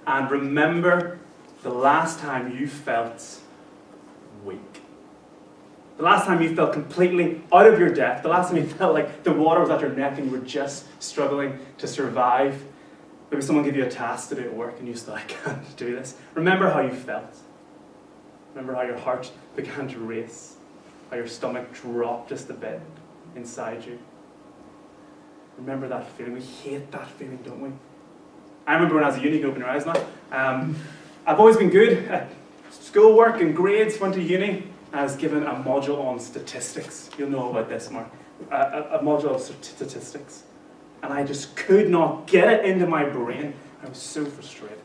and remember the last time you felt weak. The last time you felt completely out of your depth. The last time you felt like the water was at your neck and you were just struggling to survive. Maybe someone gave you a task to do at work and you said, I can't do this. Remember how you felt. Remember how your heart began to race. How your stomach dropped just a bit inside you. Remember that feeling. We hate that feeling, don't we? I remember when I was a uni, you can open your eyes now. I've always been good at schoolwork and grades, went to uni. I was given a module on statistics. You'll know about this, Mark. A module of statistics. And I just could not get it into my brain. I was so frustrated.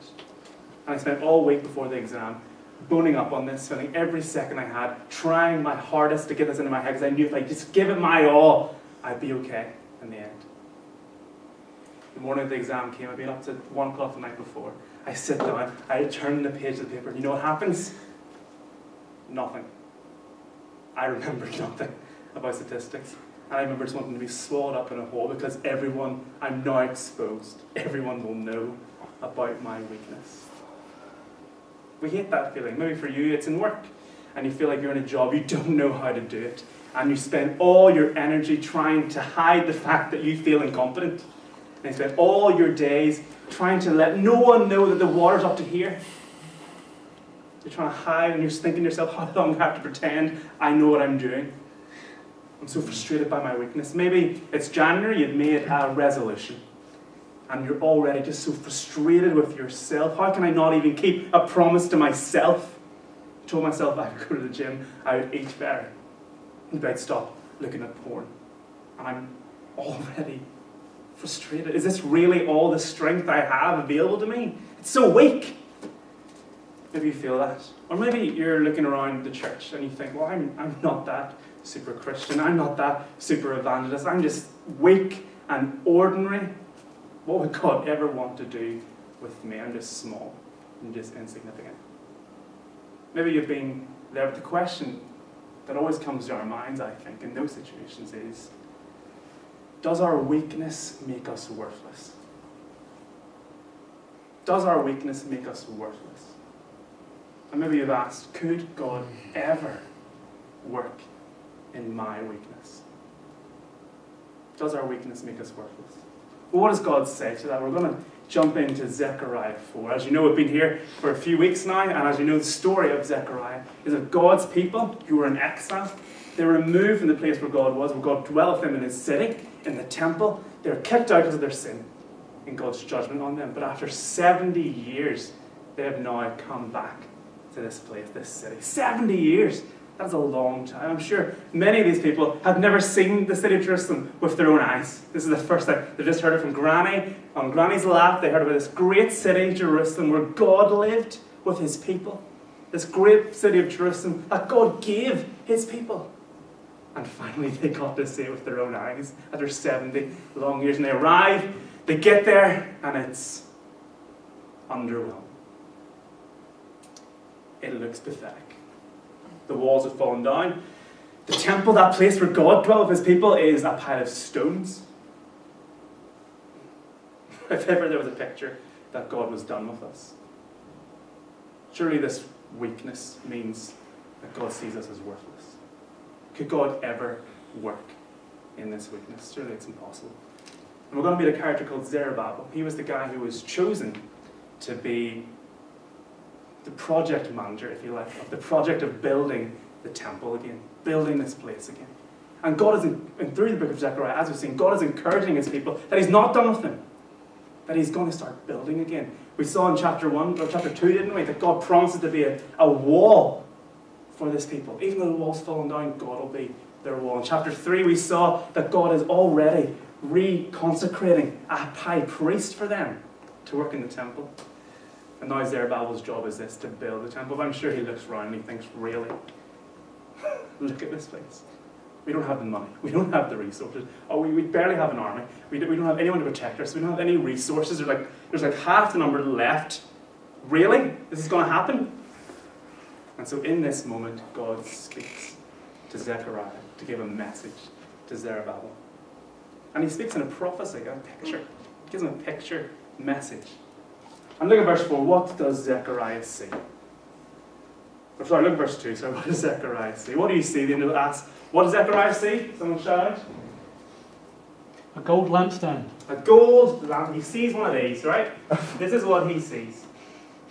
And I spent all week before the exam boning up on this, spending every second I had, trying my hardest to get this into my head, because I knew if I just give it my all, I'd be okay in the end. The morning of the exam came, I'd been up to 1 o'clock the night before. I sit down, I turn the page of the paper, and you know what happens? Nothing. I remember nothing about statistics. And I remember just wanting to be swallowed up in a hole because I'm now exposed. Everyone will know about my weakness. We hate that feeling. Maybe for you it's in work and you feel like you're in a job, you don't know how to do it. And you spend all your energy trying to hide the fact that you feel incompetent. And you spend all your days trying to let no one know that the water's up to here. You're trying to hide and you're thinking to yourself, how long do I have to pretend I know what I'm doing? I'm so frustrated by my weakness. Maybe it's January, you've made a resolution. And you're already just so frustrated with yourself. How can I not even keep a promise to myself? I told myself I would go to the gym, I would eat better. Maybe I'd stop looking at porn. And I'm already frustrated. Is this really all the strength I have available to me? It's so weak. Maybe you feel that. Or maybe you're looking around the church and you think, well, I'm not that super Christian. I'm not that super evangelist. I'm just weak and ordinary. What would God ever want to do with me? I'm just small and just insignificant. Maybe you've been there, but the question that always comes to our minds, I think, in those situations is, does our weakness make us worthless? Does our weakness make us worthless? And maybe you've asked, could God ever work in my weakness? Does our weakness make us worthless? Well, what does God say to that? We're going to jump into Zechariah 4. As you know, we've been here for a few weeks now, and as you know, the story of Zechariah is of God's people who were in exile. They were removed from the place where God was, where God dwelt with them in his city, in the temple. They were kicked out because of their sin and God's judgment on them. But after 70 years, they have now come back to this place, this city. 70 years! That's a long time. I'm sure many of these people have never seen the city of Jerusalem with their own eyes. This is the first time. They've just heard it from Granny. On Granny's lap, they heard about this great city, Jerusalem, where God lived with his people. This great city of Jerusalem that God gave his people. And finally, they got to see it with their own eyes after 70 long years. And they arrive, they get there, and it's underwhelming. It looks pathetic. The walls have fallen down. The temple, that place where God dwelt with his people, is a pile of stones. If ever there was a picture that God was done with us. Surely this weakness means that God sees us as worthless. Could God ever work in this weakness? Surely it's impossible. And we're going to meet a character called Zerubbabel. He was the guy who was chosen to be the project manager, if you like, of the project of building the temple again, building this place again. And God is, and through the book of Zechariah, as we've seen, God is encouraging his people that he's not done with them, that he's going to start building again. We saw in chapter 1, or chapter 2, didn't we, that God promises to be a wall for this people. Even though the wall's fallen down, God will be their wall. In chapter 3, we saw that God is already reconsecrating a high priest for them to work in the temple. And now Zerubbabel's job is this, to build the temple. But I'm sure he looks around and he thinks, really? Look at this place. We don't have the money. We don't have the resources. Oh, we barely have an army. We don't have anyone to protect us. We don't have any resources. There's like half the number left. Really? This is going to happen? And so in this moment, God speaks to Zechariah to give a message to Zerubbabel. And he speaks in a prophecy, a picture. He gives him a picture message. And look at verse 4. What does Zechariah see? Or sorry, look at verse 2. Sorry, what does Zechariah see? What do you see? The end of the ask. What does Zechariah see? Someone shout out. A gold lampstand. A gold lamp. He sees one of these, right? This is what he sees.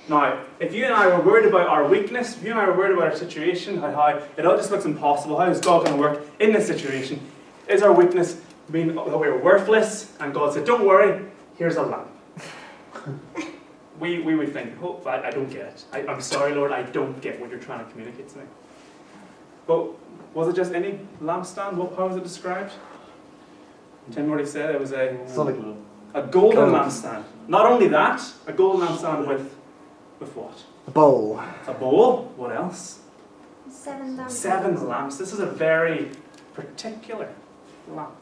Now, if you and I were worried about our weakness, if you and I were worried about our situation, how it all just looks impossible, how is God going to work in this situation? Is our weakness mean that we're worthless? And God said, don't worry, here's a lamp. We would think, oh, I don't get it. I'm sorry, Lord, I don't get what you're trying to communicate to me. But was it just any lampstand? How was it described? Tim already said it was a golden lampstand. Not only that, a golden lampstand with what? A bowl. A bowl. What else? 7 lamps. 7 lamps. This is a very particular lamp.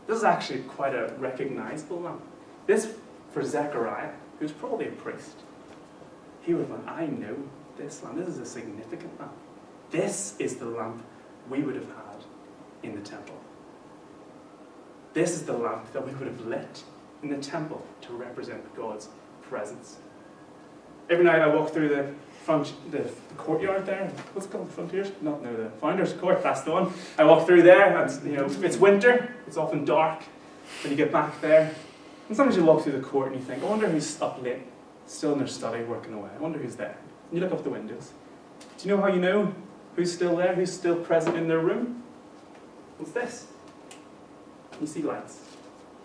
This is actually quite a recognizable lamp. This, for Zechariah, who's probably a priest, he would have gone, I know this lamp. This is a significant lamp. This is the lamp we would have had in the temple. This is the lamp that we would have lit in the temple to represent God's presence. Every night I walk through the courtyard there. What's it called? Frontiers? No, the Founders Court. That's the one. I walk through there, and it's winter. It's often dark when you get back there. And sometimes you walk through the court and you think, I wonder who's up late, still in their study, working away. I wonder who's there. And you look up the windows. Do you know how you know who's still there? Who's still present in their room? What's this? You see lights.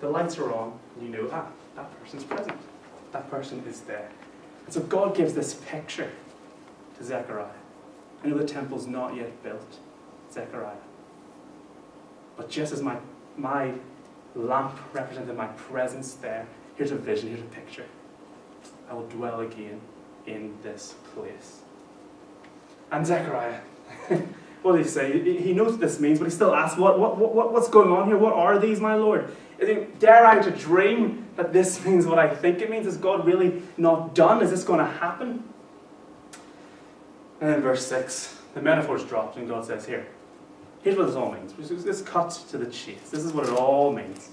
The lights are on, and you know, that person's present. That person is there. And so God gives this picture to Zechariah. I know the temple's not yet built, Zechariah. But just as my lamp represented my presence there, here's a vision, here's a picture. I will dwell again in this place. And Zechariah, what did he say? He knows what this means, but he still asks, what's going on here? What are these, my Lord? Dare I to dream that this means what I think it means? Is God really not done? Is this going to happen? And then verse 6, the metaphor's dropped and God says, here's what this all means. This cuts to the chase. This is what it all means.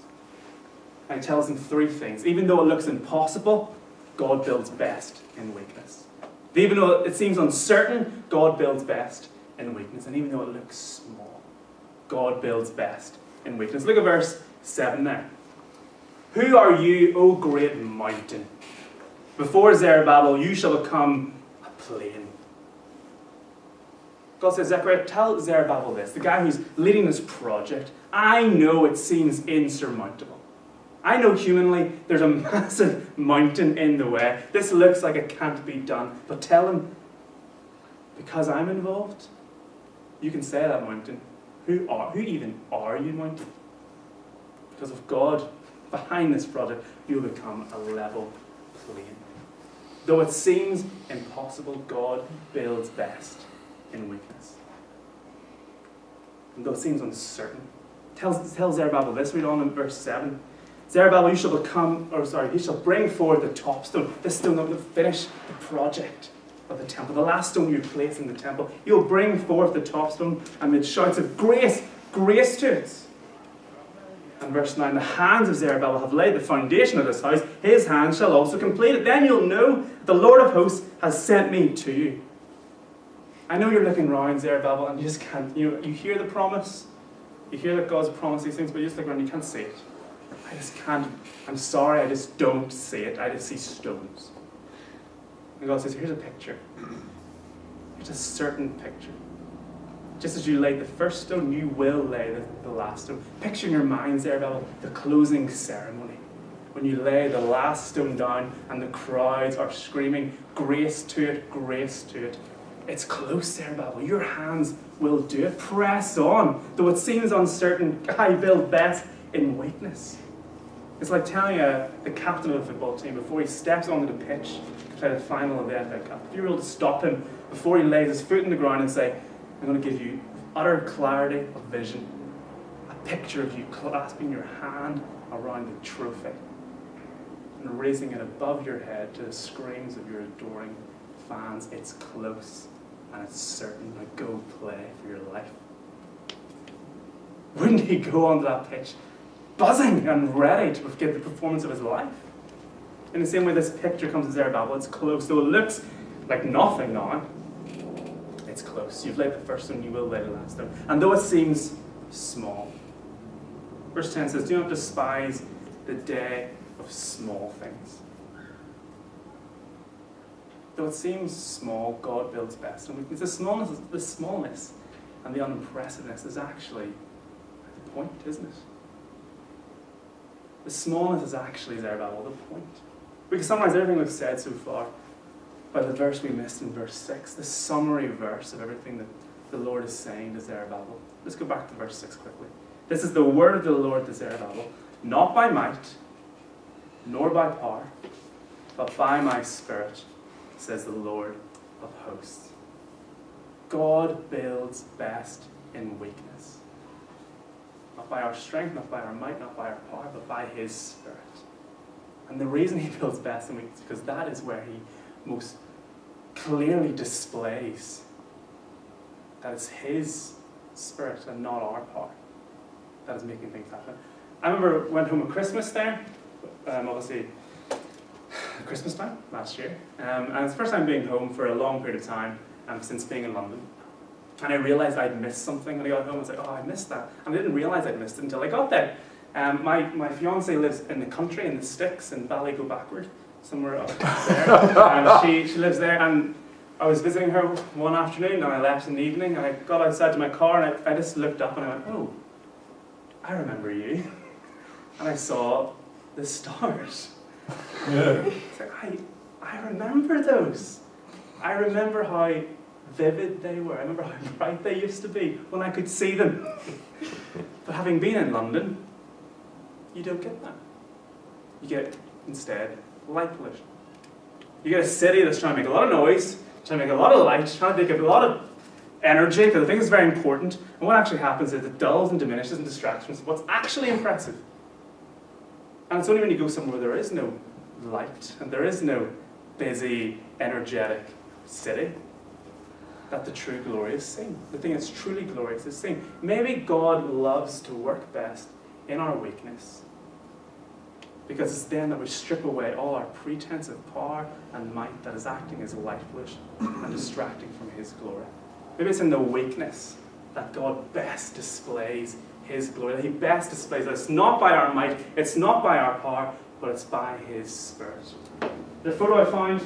And he tells them 3 things. Even though it looks impossible, God builds best in weakness. Even though it seems uncertain, God builds best in weakness. And even though it looks small, God builds best in weakness. Look at verse 7 there. Who are you, O great mountain? Before Zerubbabel, you shall become a plain. God says, Zechariah, tell Zerubbabel this, the guy who's leading this project. I know it seems insurmountable. I know humanly there's a massive mountain in the way. This looks like it can't be done. But tell him, because I'm involved, you can say that mountain. Who even are you, mountain? Because of God behind this project, you'll become a level plain. Though it seems impossible, God builds best in weakness. And though it seems uncertain, tell Zerubbabel this, read on in verse 7. Zerubbabel, he shall bring forward the top stone, this stone that will finish the project of the temple, the last stone you place in the temple. He will bring forth the top stone amid shouts of grace to it. And verse 9, the hands of Zerubbabel have laid the foundation of this house, his hands shall also complete it. Then you'll know that the Lord of hosts has sent me to you. I know you're looking around, Zerubbabel, and you just can't, you hear the promise, you hear that God's promised these things, but you just look around, you can't see it. I just can't, I'm sorry, I just don't see it. I just see stones. And God says, here's a picture. Here's a certain picture. Just as you laid the first stone, you will lay the last stone. Picture in your mind, Zerubbabel, the closing ceremony. When you lay the last stone down and the crowds are screaming, grace to it, grace to it. It's close, Zerubbabel. Your hands will do it. Press on. Though it seems uncertain, I build best in weakness. It's like telling the captain of the football team before he steps onto the pitch to play the final of the FA Cup. If you were able to stop him before he lays his foot in the ground and say, I'm going to give you utter clarity of vision, a picture of you clasping your hand around the trophy and raising it above your head to the screams of your adoring fans. It's close and it's certain. Now go play for your life. Wouldn't he go onto that pitch buzzing and ready to give the performance of his life? In the same way this picture comes to Zerubbabel, it's close. Though it looks like nothing now, it's close. You've laid the first stone, you will lay the last stone. And though it seems small, verse 10 says, do not despise the day of small things. Though it seems small, God builds best. And the smallness and the unimpressiveness is actually the point, isn't it? The smallness is actually Zerubbabel, the point. We can summarize everything we've said so far by the verse we missed in verse 6, the summary verse of everything that the Lord is saying to Zerubbabel. Let's go back to verse 6 quickly. This is the word of the Lord to Zerubbabel, not by might, nor by power, but by my Spirit, says the Lord of hosts. God builds best in weakness. Not by our strength, not by our might, not by our power, but by his Spirit. And the reason he builds best in weakness is because that is where he most clearly displays that it's his Spirit and not our power that is making things happen. I remember went home at Christmas there, obviously Christmas time last year, and it's the first time being home for a long period of time since being in London. And I realised I'd missed something when I got home. I was like, oh, I missed that. And I didn't realise I'd missed it until I got there. My fiancée lives in the country, in the sticks, in Ballygo Backward, somewhere up there. She lives there, and I was visiting her one afternoon, and I left in the evening, and I got outside to my car, and I just looked up, and I went, oh, I remember you. And I saw the stars. Yeah. It's like, I remember those. I remember how vivid they were. I remember how bright they used to be when I could see them. But having been in London, you don't get that. You get, instead, light pollution. You get a city that's trying to make a lot of noise, trying to make a lot of light, trying to make a lot of energy, because I think it's very important. And what actually happens is it dulls and diminishes and distractions what's actually impressive. And it's only when you go somewhere where there is no light and there is no busy, energetic city that the true glory is seen. The thing that's truly glorious is seen. Maybe God loves to work best in our weakness, because it's then that we strip away all our pretense of power and might that is acting as light pollution and distracting from his glory. Maybe it's in the weakness that God best displays his glory, that he best displays that it's not by our might, it's not by our power, but it's by his Spirit. The photo I found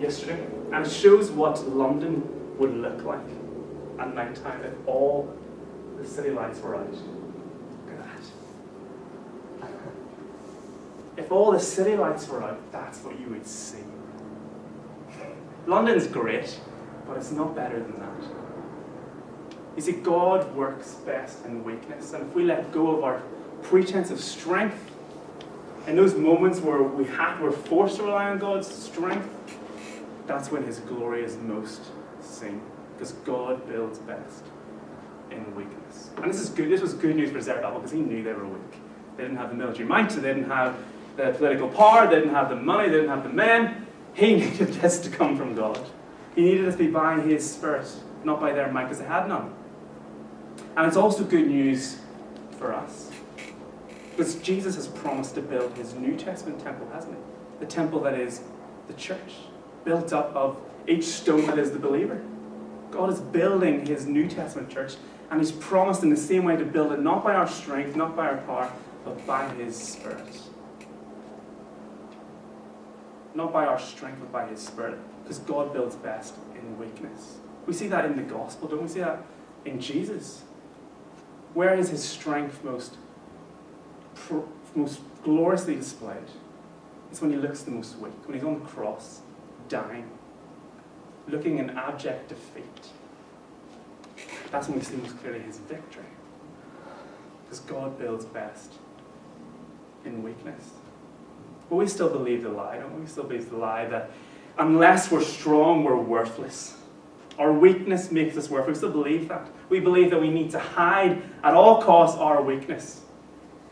yesterday, and it shows what London would look like at night time if all the city lights were out. Look at that. If all the city lights were out, that's what you would see. London's great, but it's not better than that. You see, God works best in weakness, and if we let go of our pretense of strength, in those moments where we're forced to rely on God's strength, that's when his glory is most seen, because God builds best in weakness. And this is good. This was good news for Zerubbabel, because he knew they were weak. They didn't have the military might, they didn't have the political power, they didn't have the money, they didn't have the men. He needed this to come from God. He needed it to be by his Spirit, not by their might, because they had none. And it's also good news for us, because Jesus has promised to build his New Testament temple, hasn't he? The temple that is the church, built up of each stone that is the believer. God is building his New Testament church, and he's promised in the same way to build it not by our strength, not by our power, but by his Spirit. Not by our strength, but by his Spirit, because God builds best in weakness. We see that in the gospel, don't we see that in Jesus? Where is his strength most gloriously displayed? It's when he looks the most weak, when he's on the cross, dying, looking in abject defeat. That's when we see most clearly his victory. Because God builds best in weakness. But we still believe the lie, don't we? We still believe the lie that unless we're strong, we're worthless. Our weakness makes us worthless. We still believe that. We believe that we need to hide at all costs our weakness.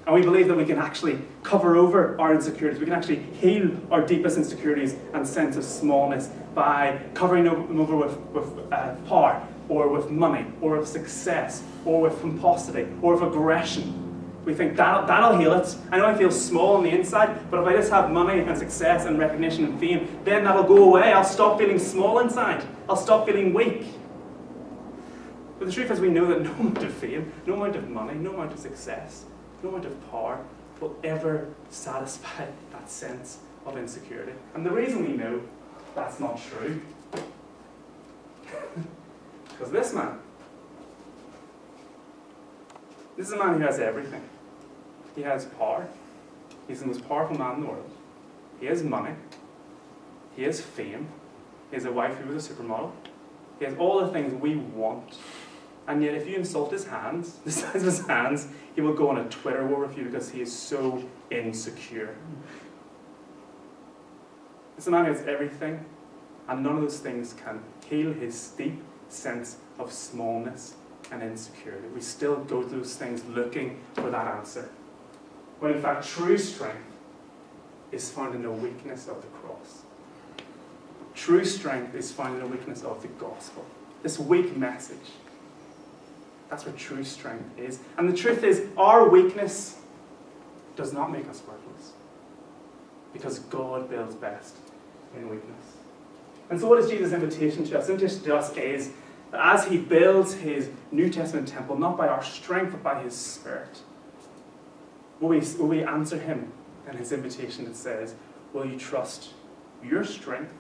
And we believe that we can actually cover over our insecurities. We can actually heal our deepest insecurities and sense of smallness by covering them over with power, or with money, or with success, or with pomposity, or with aggression. We think that'll heal it. I know I feel small on the inside, but if I just have money and success and recognition and fame, then that'll go away. I'll stop feeling small inside. I'll stop feeling weak. But the truth is we know that no amount of fame, no amount of money, no amount of success, no amount of power will ever satisfy that sense of insecurity. And the reason we know that's not true, because this is a man who has everything. He has power. He's the most powerful man in the world. He has money. He has fame. He has a wife who is a supermodel. He has all the things we want. And yet if you insult his hands, the size of his hands, he will go on a Twitter war with you because he is so insecure. It's a man who has everything, and none of those things can heal his deep sense of smallness and insecurity. We still go through those things looking for that answer. When in fact true strength is found in the weakness of the cross. True strength is found in the weakness of the gospel. This weak message. That's where true strength is. And the truth is, our weakness does not make us worthless. Because God builds best in weakness. And so what is Jesus' invitation to us? The invitation to us is that as he builds his New Testament temple, not by our strength, but by his Spirit, will we answer him in his invitation that says, will you trust your strength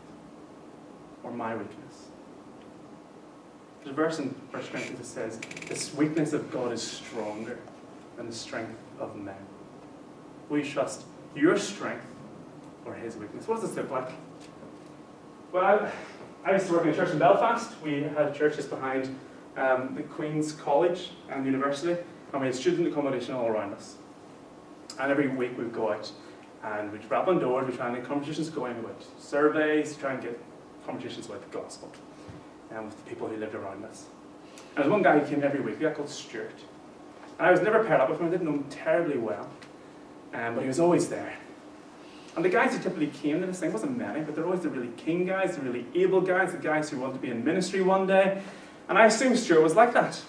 or my weakness? There's a verse in 1 Corinthians that says, this weakness of God is stronger than the strength of men. Will you trust your strength or his weakness? What does this look like? Well, I used to work in a church in Belfast. We had a church just behind the Queen's College and University, and we had student accommodation all around us. And every week we'd go out and we'd rap on doors, we'd try and get conversations going about surveys, try and get conversations about the gospel with the people who lived around us. And there was one guy who came every week, a guy called Stuart. And I was never paired up with him, I didn't know him terribly well, but he was always there. And the guys who typically came to this thing, wasn't many, but they're always the really keen guys, the really able guys, the guys who want to be in ministry one day. And I assumed Stuart was like that.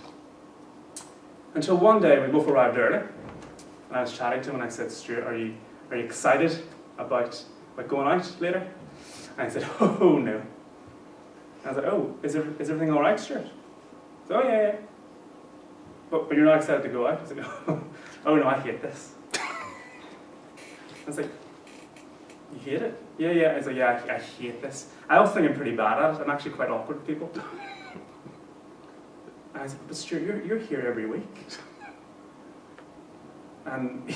Until one day we both arrived early, and I was chatting to him and I said, Stuart, are you excited about going out later? And he said, oh no. And I was like, oh, is everything all right, Stuart? So, oh yeah. But you're not excited to go out? I said, oh no, I hate this. I was like, you hate it? Yeah. I was like, yeah, I hate this. I also think I'm pretty bad at it. I'm actually quite awkward with people. And I said, but Stuart, you're here every week. And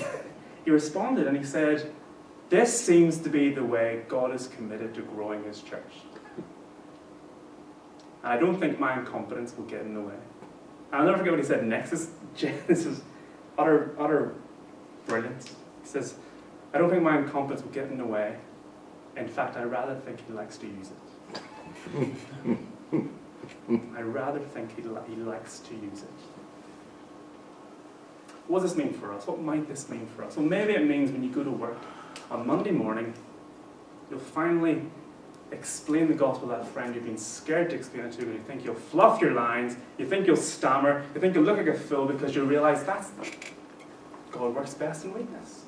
he responded and he said, this seems to be the way God is committed to growing his church. And I don't think my incompetence will get in the way. And I'll never forget what he said next. This is utter brilliance. He says, I don't think my incompetence will get in the way. In fact, I rather think he likes to use it. I rather think he likes to use it. What does this mean for us? What might this mean for us? Well, maybe it means when you go to work on Monday morning, you'll finally explain the gospel to that friend you've been scared to explain it to, and you think you'll fluff your lines, you think you'll stammer, you think you'll look like a fool because you'll realize God works best in weakness.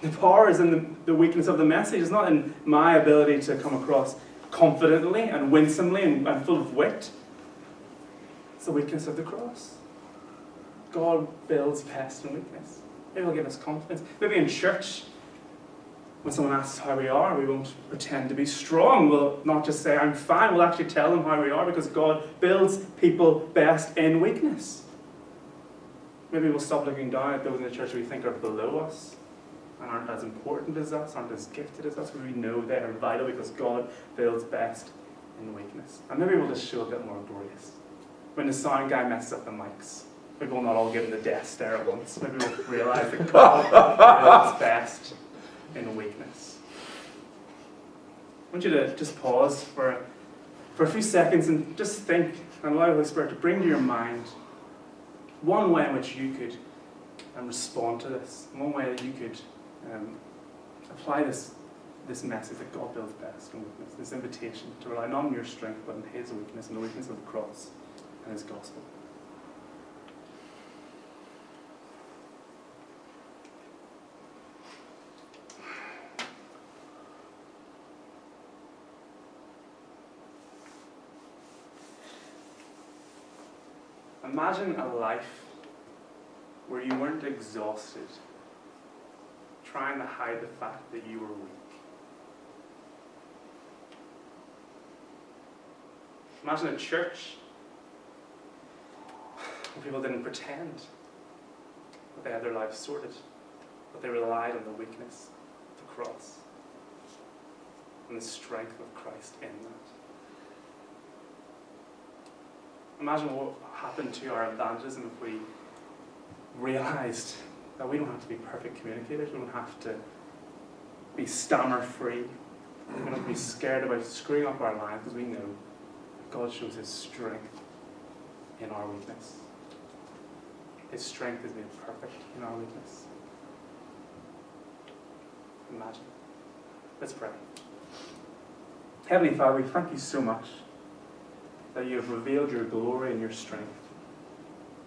The power is in the weakness of the message. It's not in my ability to come across confidently and winsomely and full of wit. It's the weakness of the cross. God builds best in weakness. Maybe he'll give us confidence. Maybe in church, when someone asks how we are, we won't pretend to be strong. We'll not just say, I'm fine. We'll actually tell them how we are because God builds people best in weakness. Maybe we'll stop looking down at those in the church we think are below us and aren't as important as us, aren't as gifted as us. We know they are vital because God builds best in weakness. And maybe we'll just show a bit more grace. When the sound guy messes up the mics, maybe we'll not all give him the death stare at once. Maybe we'll realise that God builds best in weakness. I want you to just pause for a few seconds and just think and allow the Holy Spirit to bring to your mind one way in which you could respond to this, one way that you could apply this message that God builds best in weakness, this invitation to rely not on your strength but on his weakness and the weakness of the cross and his gospel. Imagine a life where you weren't exhausted, trying to hide the fact that you were weak. Imagine a church where people didn't pretend that they had their lives sorted, but they relied on the weakness of the cross and the strength of Christ in that. Imagine what happened to our evangelism if we realized that we don't have to be perfect communicators, we don't have to be stammer-free, we don't have to be scared about screwing up our lives, because we know God shows His strength in our weakness. His strength is made perfect in our weakness. Imagine. Let's pray. Heavenly Father, we thank you so much that you have revealed your glory and your strength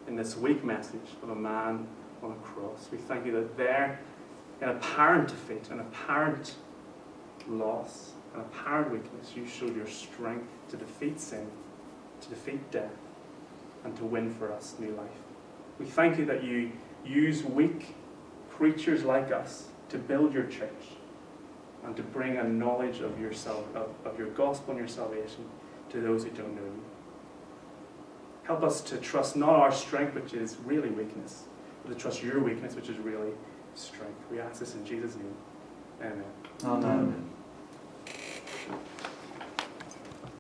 in this weak message of a man on a cross. We thank you that there, in apparent defeat, in apparent loss, in apparent weakness, you showed your strength to defeat sin, to defeat death, and to win for us new life. We thank you that you use weak creatures like us to build your church and to bring a knowledge of yourself, of your gospel and your salvation to those who don't know you. Help us to trust not our strength, which is really weakness, but to trust your weakness, which is really strength. We ask this in Jesus' name. Amen. Amen.